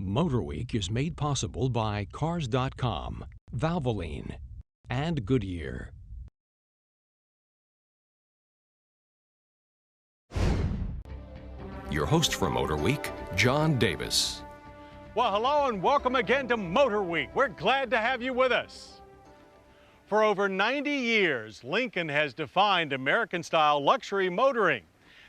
MotorWeek is made possible by Cars.com, Valvoline, and Goodyear. Your host for MotorWeek, John Davis. Well, hello and welcome again to MotorWeek. We're glad to have you with us. For over 90 years, Lincoln has defined American-style luxury motoring.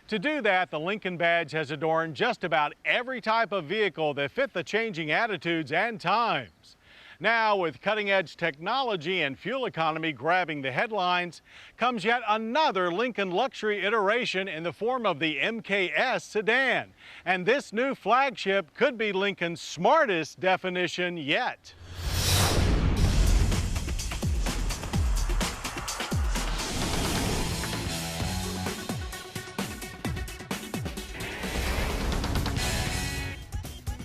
To do that, the Lincoln badge has adorned just about every type of vehicle that fit the changing attitudes and times. Now, with cutting-edge technology and fuel economy grabbing the headlines, comes yet another Lincoln luxury iteration in the form of the MKS sedan. And this new flagship could be Lincoln's smartest definition yet.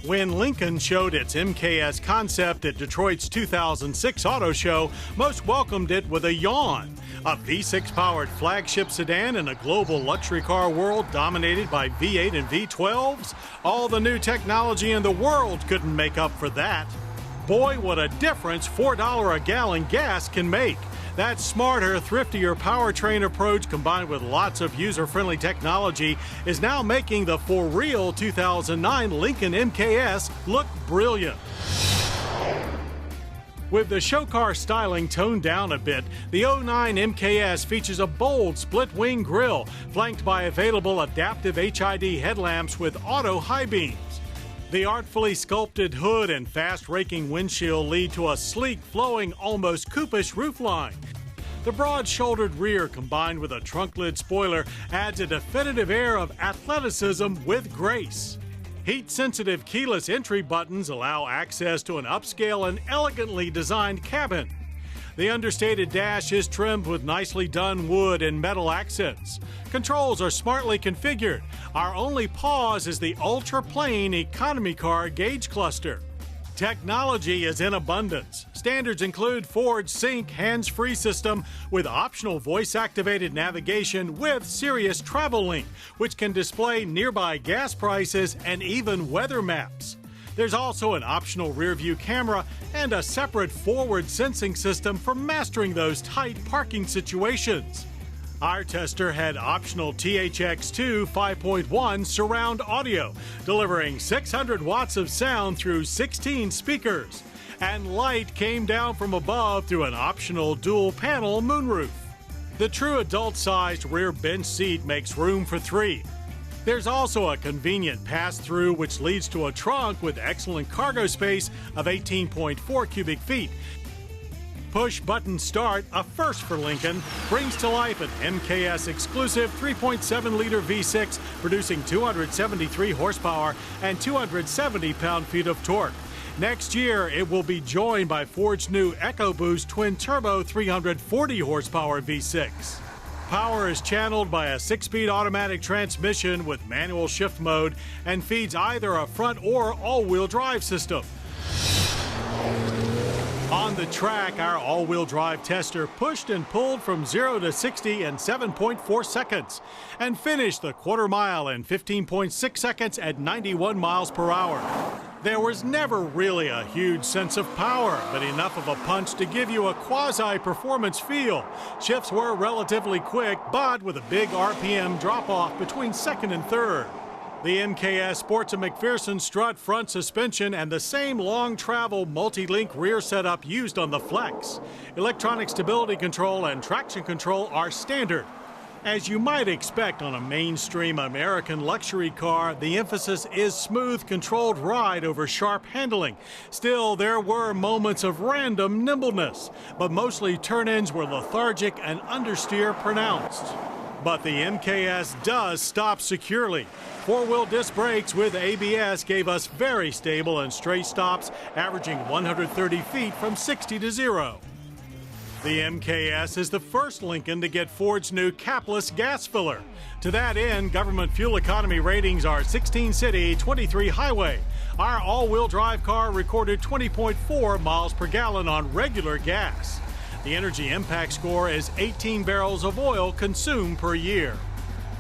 When Lincoln showed its MKS concept at Detroit's 2006 auto show, most welcomed it with a yawn. A V6-powered flagship sedan in a global luxury car world dominated by V8 and V12s? All the new technology in the world couldn't make up for that. Boy, what a difference $4 a gallon gas can make. That smarter, thriftier powertrain approach combined with lots of user-friendly technology is now making the for real 2009 Lincoln MKS look brilliant. With the show car styling toned down a bit, the 09 MKS features a bold split-wing grille flanked by available adaptive HID headlamps with auto high beams. The artfully sculpted hood and fast-raking windshield lead to a sleek, flowing, almost coupe-ish roofline. The broad-shouldered rear combined with a trunk-lid spoiler adds a definitive air of athleticism with grace. Heat-sensitive keyless entry buttons allow access to an upscale and elegantly designed cabin. The understated dash is trimmed with nicely done wood and metal accents. Controls are smartly configured. Our only pause is the ultra-plain economy car gauge cluster. Technology is in abundance. Standards include Ford's Sync hands-free system with optional voice-activated navigation with Sirius Travel Link, which can display nearby gas prices and even weather maps. There's also an optional rear-view camera and a separate forward sensing system for mastering those tight parking situations. Our tester had optional THX2 5.1 surround audio, delivering 600 watts of sound through 16 speakers. And light came down from above through an optional dual-panel moonroof. The true adult-sized rear bench seat makes room for 3. There's also a convenient pass-through which leads to a trunk with excellent cargo space of 18.4 cubic feet. Push-button start, a first for Lincoln, brings to life an MKS exclusive 3.7-liter V6 producing 273 horsepower and 270 pound-feet of torque. Next year, it will be joined by Ford's new EcoBoost twin-turbo 340 horsepower V6. Power is channeled by a 6-speed automatic transmission with manual shift mode and feeds either a front or all-wheel drive system. On the track, our all-wheel drive tester pushed and pulled from 0 to 60 in 7.4 seconds and finished the quarter mile in 15.6 seconds at 91 miles per hour. There was never really a huge sense of power, but enough of a punch to give you a quasi-performance feel. Shifts were relatively quick, but with a big RPM drop-off between second and third. The MKS sports a McPherson strut front suspension and the same long-travel multi-link rear setup used on the Flex. Electronic stability control and traction control are standard. As you might expect on a mainstream American luxury car, the emphasis is smooth, controlled ride over sharp handling. Still, there were moments of random nimbleness, but mostly turn-ins were lethargic and understeer pronounced. But the MKS does stop securely. Four-wheel disc brakes with ABS gave us very stable and straight stops, averaging 130 feet from 60 to 0. The MKS is the first Lincoln to get Ford's new capless gas filler. To that end, government fuel economy ratings are 16 city, 23 highway. Our all-wheel drive car recorded 20.4 miles per gallon on regular gas. The energy impact score is 18 barrels of oil consumed per year.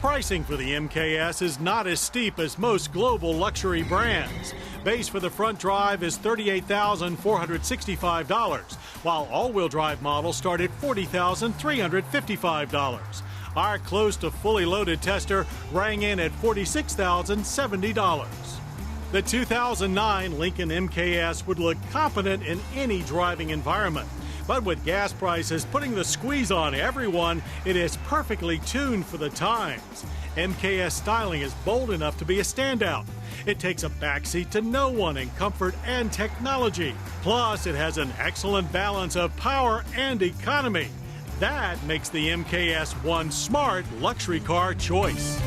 Pricing for the MKS is not as steep as most global luxury brands. Base for the front drive is $38,465, while all-wheel drive models start at $40,355. Our close to fully loaded tester rang in at $46,070. The 2009 Lincoln MKS would look confident in any driving environment. But with gas prices putting the squeeze on everyone, it is perfectly tuned for the times. MKS styling is bold enough to be a standout. It takes a backseat to no one in comfort and technology. Plus, it has an excellent balance of power and economy. That makes the MKS one smart luxury car choice.